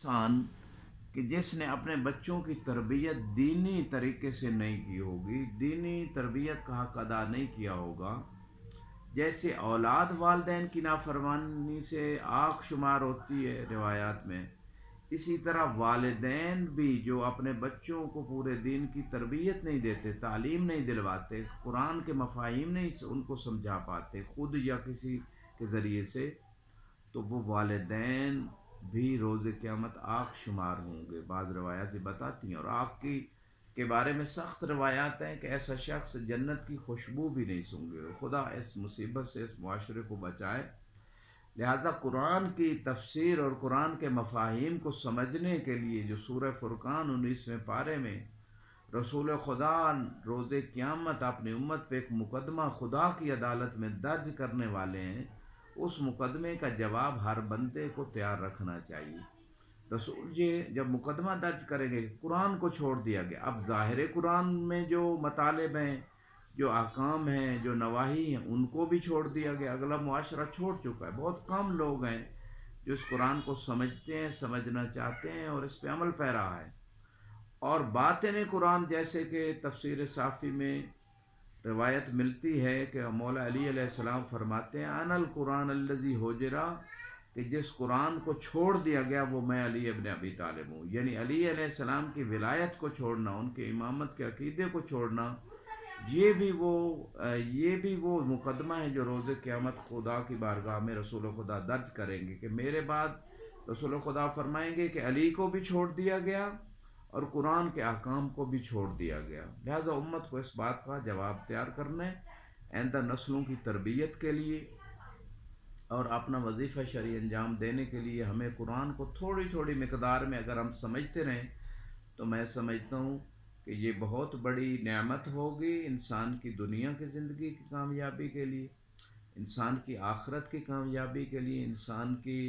انسان کہ جس نے اپنے بچوں کی تربیت دینی طریقے سے نہیں کی ہوگی، دینی تربیت کا حق ادا نہیں کیا ہوگا، جیسے اولاد والدین کی نافرمانی سے آنکھ شمار ہوتی ہے روایات میں، اسی طرح والدین بھی جو اپنے بچوں کو پورے دین کی تربیت نہیں دیتے، تعلیم نہیں دلواتے، قرآن کے مفاہیم نہیں ان کو سمجھا پاتے خود یا کسی کے ذریعے سے، تو وہ والدین بھی روز قیامت آگ شمار ہوں گے۔ بعض روایات یہ بتاتی ہیں، اور آگ کی کے بارے میں سخت روایات ہیں کہ ایسا شخص جنت کی خوشبو بھی نہیں سونگے۔ خدا اس مصیبت سے اس معاشرے کو بچائے۔ لہذا قرآن کی تفسیر اور قرآن کے مفاہیم کو سمجھنے کے لیے جو سورہ فرقان 19ویں پارے میں رسول خدا روز قیامت اپنی امت پہ ایک مقدمہ خدا کی عدالت میں درج کرنے والے ہیں، اس مقدمے کا جواب ہر بندے کو تیار رکھنا چاہیے۔ رسول جی جب مقدمہ درج کریں گے، قرآن کو چھوڑ دیا گیا، اب ظاہر قرآن میں جو مطالب ہیں، جو احکام ہیں، جو نواہی ہیں، ان کو بھی چھوڑ دیا گیا۔ اگلا معاشرہ چھوڑ چکا ہے، بہت کم لوگ ہیں جو اس قرآن کو سمجھتے ہیں، سمجھنا چاہتے ہیں اور اس پہ عمل پیرا ہے۔ اور باطن قرآن جیسے کہ تفسیر صافی میں روایت ملتی ہے کہ مولا علی علیہ السلام فرماتے ہیں ان القرآن الذی حجرا، کہ جس قرآن کو چھوڑ دیا گیا وہ میں علی ابن ابی طالب ہوں، یعنی علی علیہ السلام کی ولایت کو چھوڑنا، ان کے امامت کے عقیدے کو چھوڑنا، یہ بھی وہ مقدمہ ہے جو روز قیامت خدا کی بارگاہ میں رسول خدا درج کریں گے کہ میرے بعد رسول خدا فرمائیں گے کہ علی کو بھی چھوڑ دیا گیا اور قرآن کے احکام کو بھی چھوڑ دیا گیا۔ لہذا امت کو اس بات کا جواب تیار کرنا ہے آئندہ نسلوں کی تربیت کے لیے اور اپنا وظیفہ شرعی انجام دینے کے لیے ہمیں قرآن کو تھوڑی تھوڑی مقدار میں اگر ہم سمجھتے رہیں تو میں سمجھتا ہوں کہ یہ بہت بڑی نعمت ہوگی انسان کی دنیا کی زندگی کی کامیابی کے لیے، انسان کی آخرت کی کامیابی کے لیے، انسان کی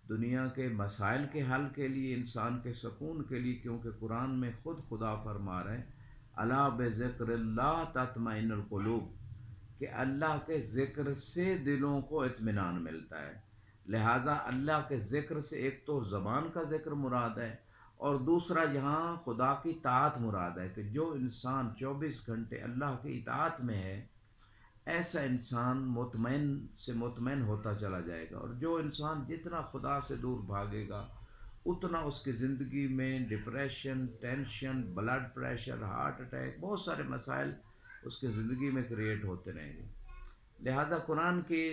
دنیا کے مسائل کے حل کے لیے، انسان کے سکون کے لیے، کیونکہ قرآن میں خود خدا فرما رہے ہیں الا بذکر اللہ تطمئن القلوب، کہ اللہ کے ذکر سے دلوں کو اطمینان ملتا ہے۔ لہٰذا اللہ کے ذکر سے ایک تو زبان کا ذکر مراد ہے اور دوسرا یہاں خدا کی اطاعت مراد ہے، کہ جو انسان 24 گھنٹے اللہ کی اطاعت میں ہے ایسا انسان مطمئن سے مطمئن ہوتا چلا جائے گا، اور جو انسان جتنا خدا سے دور بھاگے گا اتنا اس کی زندگی میں depression, tension, blood pressure, heart attack, بہت سارے مسائل اس کی زندگی میں کریٹ ہوتے رہیں گے۔ لہذا قرآن کی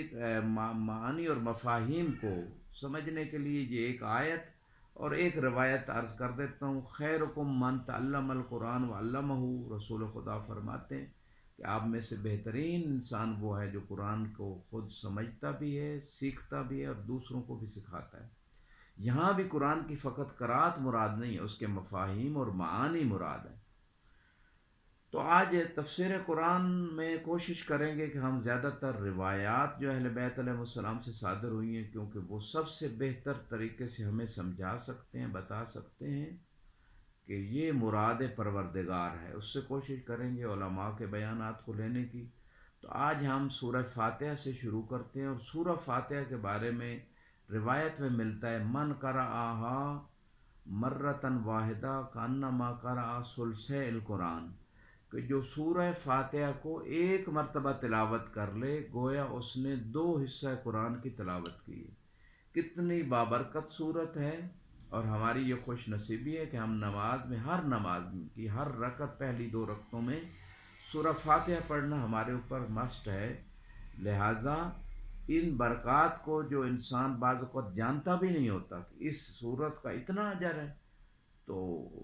معانی اور مفاہیم کو سمجھنے کے لیے یہ ایک آیت اور ایک روایت عرض کر دیتا ہوں۔ خیرکم من تعلم القرآن وعلمہ، رسول خدا فرماتے ہیں کہ آپ میں سے بہترین انسان وہ ہے جو قرآن کو خود سمجھتا بھی ہے، سیکھتا بھی ہے اور دوسروں کو بھی سکھاتا ہے۔ یہاں بھی قرآن کی فقط قرأت مراد نہیں ہے، اس کے مفاہیم اور معانی مراد ہے۔ تو آج تفسیر قرآن میں کوشش کریں گے کہ ہم زیادہ تر روایات جو اہل بیت علیہ السلام سے صادر ہوئی ہیں، کیونکہ وہ سب سے بہتر طریقے سے ہمیں سمجھا سکتے ہیں، بتا سکتے ہیں کہ یہ مراد پروردگار ہے، اس سے کوشش کریں گے علماء کے بیانات کو لینے کی۔ تو آج ہم سورہ فاتحہ سے شروع کرتے ہیں، اور سورہ فاتحہ کے بارے میں روایت میں ملتا ہے من قرأہا مرتن واحدہ کانما قرأ ثلثی القرآن، کہ جو سورہ فاتحہ کو ایک مرتبہ تلاوت کر لے گویا اس نے 2 حصہ قرآن کی تلاوت کی ہے۔ کتنی بابرکت صورت ہے، اور ہماری یہ خوش نصیبی ہے کہ ہم نماز میں نماز کی ہر رکعت پہلی 2 رکعتوں میں سورہ فاتحہ پڑھنا ہمارے اوپر مست ہے۔ لہٰذا ان برکات کو جو انسان بعض اوقات جانتا بھی نہیں ہوتا کہ اس صورت کا اتنا اجر ہے، تو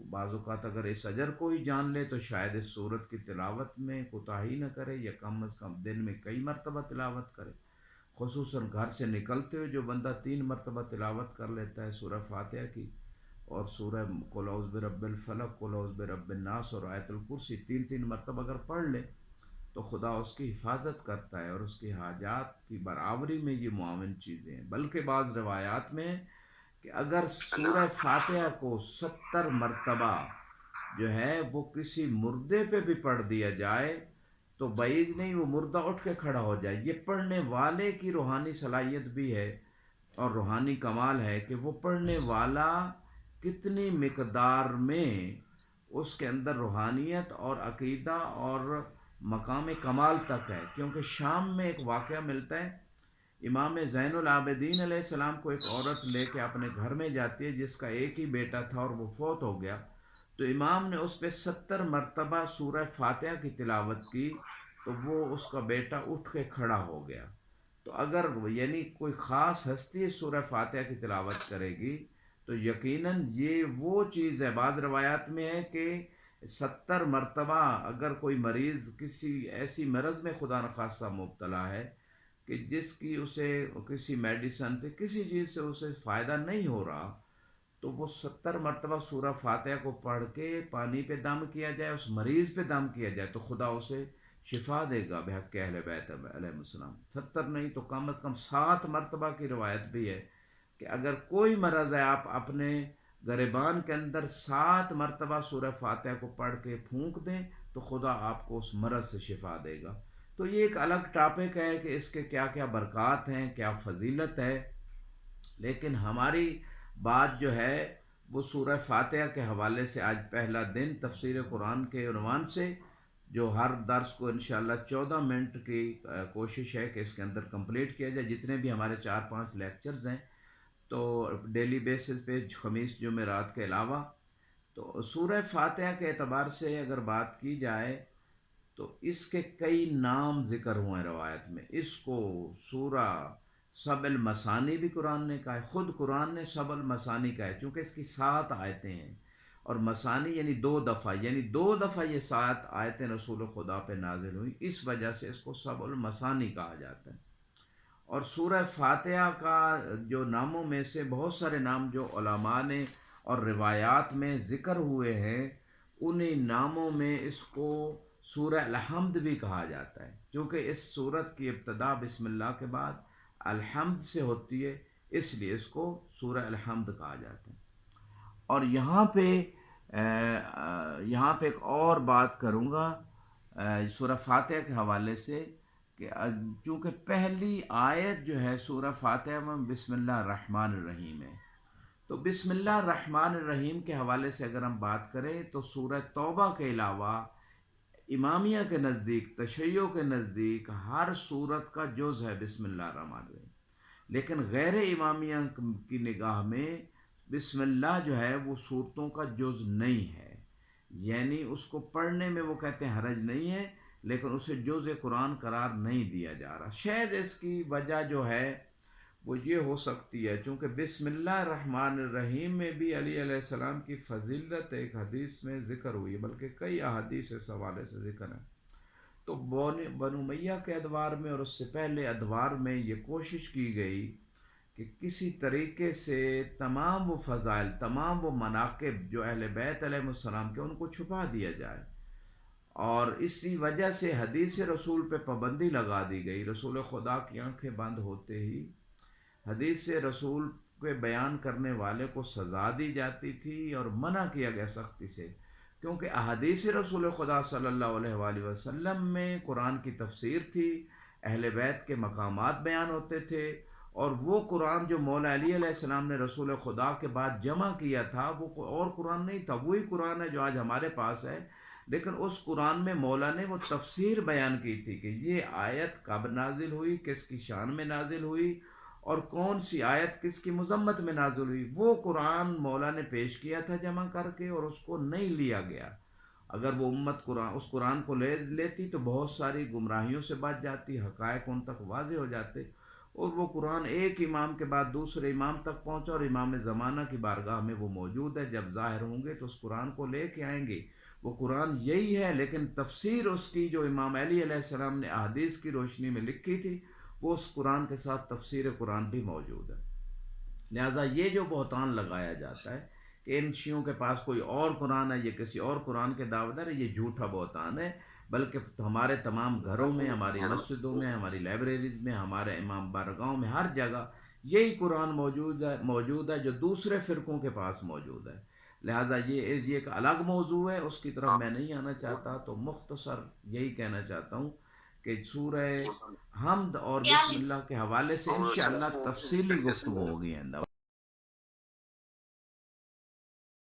بعض اوقات اگر اس اجر کو ہی جان لے تو شاید اس صورت کی تلاوت میں کوتاہی نہ کرے، یا کم از کم دن میں کئی مرتبہ تلاوت کرے۔ خصوصاً گھر سے نکلتے ہوئے جو بندہ 3 مرتبہ تلاوت کر لیتا ہے سورہ فاتحہ کی، اور سورہ قل اعوذ برب الفلق، قل اعوذ برب الناس اور آیت الکرسی 3 مرتبہ اگر پڑھ لے تو خدا اس کی حفاظت کرتا ہے، اور اس کی حاجات کی برآوری میں یہ معاون چیزیں ہیں۔ بلکہ بعض روایات میں کہ اگر سورہ فاتحہ کو 70 مرتبہ جو ہے وہ کسی مردے پہ بھی پڑھ دیا جائے تو بعید نہیں وہ مردہ اٹھ کے کھڑا ہو جائے۔ یہ پڑھنے والے کی روحانی صلاحیت بھی ہے اور روحانی کمال ہے کہ وہ پڑھنے والا کتنی مقدار میں اس کے اندر روحانیت اور عقیدہ اور مقام کمال تک ہے. کیونکہ شام میں ایک واقعہ ملتا ہے، امام زین العابدین علیہ السلام کو ایک عورت لے کے اپنے گھر میں جاتی ہے جس کا ایک ہی بیٹا تھا اور وہ فوت ہو گیا. تو امام نے اس پہ 70 مرتبہ سورہ فاتحہ کی تلاوت کی تو وہ اس کا بیٹا اٹھ کے کھڑا ہو گیا. تو اگر یعنی کوئی خاص ہستی سورہ فاتحہ کی تلاوت کرے گی تو یقیناً یہ وہ چیز ہے. بعض روایات میں ہے کہ 70 مرتبہ اگر کوئی مریض کسی ایسی مرض میں خدا نخواستہ مبتلا ہے کہ جس کی اسے کسی میڈیسن سے کسی چیز سے اسے فائدہ نہیں ہو رہا، تو وہ 70 مرتبہ سورہ فاتحہ کو پڑھ کے پانی پہ دم کیا جائے، اس مریض پہ دم کیا جائے تو خدا اسے شفا دے گا بحق اہل بیت علیہ السلام. 70 نہیں تو کم از کم 7 مرتبہ کی روایت بھی ہے کہ اگر کوئی مرض ہے آپ اپنے گریبان کے اندر 7 مرتبہ سورہ فاتحہ کو پڑھ کے پھونک دیں تو خدا آپ کو اس مرض سے شفا دے گا. تو یہ ایک الگ ٹاپک ہے کہ اس کے کیا کیا برکات ہیں، کیا فضیلت ہے، لیکن ہماری بات جو ہے وہ سورہ فاتحہ کے حوالے سے آج پہلا دن تفسیر قرآن کے عنوان سے، جو ہر درس کو انشاءاللہ 14 منٹ کی کوشش ہے کہ اس کے اندر کمپلیٹ کیا جائے. جتنے بھی ہمارے 4-5 لیکچرز ہیں تو ڈیلی بیسس پہ خمیس جمعرات کے علاوہ، تو سورہ فاتحہ کے اعتبار سے اگر بات کی جائے تو اس کے کئی نام ذکر ہوئے ہیں روایت میں. اس کو سورہ سب المثانی بھی قرآن نے کہا ہے، خود قرآن نے سب المثانی کہا ہے چونکہ اس کی 7 آیتیں ہیں، اور مثانی یعنی 2 دفعہ، یعنی 2 دفعہ یہ 7 آیتیں رسول خدا پہ نازل ہوئیں، اس وجہ سے اس کو سب المثانی کہا جاتا ہے. اور سورہ فاتحہ کا جو ناموں میں سے بہت سارے نام جو علماء نے اور روایات میں ذکر ہوئے ہیں، انہی ناموں میں اس کو سورہ الحمد بھی کہا جاتا ہے کیونکہ اس سورت کی ابتدا بسم اللہ کے بعد الحمد سے ہوتی ہے، اس لیے اس کو سورہ الحمد کہا جاتا ہے. اور یہاں پہ ایک اور بات کروں گا سورہ فاتحہ کے حوالے سے کہ چونکہ پہلی آیت جو ہے سورہ فاتحہ میں بسم اللہ الرحمن الرحیم ہے، تو بسم اللہ الرحمن الرحیم کے حوالے سے اگر ہم بات کریں تو سورہ توبہ کے علاوہ امامیہ کے نزدیک، تشیع کے نزدیک ہر سورت کا جز ہے بسم اللہ الرحمن الرحیم. لیکن غیر امامیہ کی نگاہ میں بسم اللہ جو ہے وہ صورتوں کا جز نہیں ہے، یعنی اس کو پڑھنے میں وہ کہتے ہیں حرج نہیں ہے لیکن اسے جز قرآن قرار نہیں دیا جا رہا. شاید اس کی وجہ جو ہے وہ یہ ہو سکتی ہے چونکہ بسم اللہ الرحمن الرحیم میں بھی علی علیہ السلام کی فضیلت ایک حدیث میں ذکر ہوئی ہے، بلکہ کئی احادیث اس حوالے سے ذکر ہیں. تو بنو امیہ کے ادوار میں اور اس سے پہلے ادوار میں یہ کوشش کی گئی کہ کسی طریقے سے تمام وہ فضائل، تمام وہ مناقب جو اہل بیت علیہ السلام کے ان کو چھپا دیا جائے، اور اسی وجہ سے حدیث رسول پہ پابندی لگا دی گئی. رسول خدا کی آنکھیں بند ہوتے ہی حدیث رسول کے بیان کرنے والے کو سزا دی جاتی تھی اور منع کیا گیا سختی سے، کیونکہ احادیث رسول خدا صلی اللہ علیہ وآلہ وسلم میں قرآن کی تفسیر تھی، اہل بیت کے مقامات بیان ہوتے تھے، اور وہ قرآن جو مولا علی علیہ السلام نے رسول خدا کے بعد جمع کیا تھا وہ اور قرآن نہیں تھا، وہی قرآن ہے جو آج ہمارے پاس ہے. لیکن اس قرآن میں مولا نے وہ تفسیر بیان کی تھی کہ یہ آیت کب نازل ہوئی، کس کی شان میں نازل ہوئی، اور کون سی آیت کس کی مذمت میں نازل ہوئی. وہ قرآن مولا نے پیش کیا تھا جمع کر کے، اور اس کو نہیں لیا گیا. اگر وہ امت اس قرآن کو لے لیتی تو بہت ساری گمراہیوں سے بچ جاتی، حقائق ان تک واضح ہو جاتے، اور وہ قرآن ایک امام کے بعد دوسرے امام تک پہنچا، اور امام زمانہ کی بارگاہ میں وہ موجود ہے. جب ظاہر ہوں گے تو اس قرآن کو لے کے آئیں گے. وہ قرآن یہی ہے لیکن تفسیر اس کی جو امام علی علیہ السلام نے احادیث کی روشنی میں لکھی تھی وہ اس قرآن کے ساتھ تفسیر قرآن بھی موجود ہے. لہٰذا یہ جو بہتان لگایا جاتا ہے کہ ان شیعوں کے پاس کوئی اور قرآن ہے، یہ کسی اور قرآن کے دعویدار ہے، یہ جھوٹا بہتان ہے. بلکہ ہمارے تمام گھروں میں، ہماری مسجدوں میں، ہماری لائبریریز میں، ہمارے امام بارگاہوں میں، ہر جگہ یہی قرآن موجود ہے جو دوسرے فرقوں کے پاس موجود ہے. لہٰذا یہ ایک الگ موضوع ہے، اس کی طرف میں نہیں آنا چاہتا. تو مختصر یہی کہنا چاہتا ہوں کہ سورہ حمد اور بسم اللہ کے حوالے سے انشاءاللہ تفصیلی گفتگو ہوگی.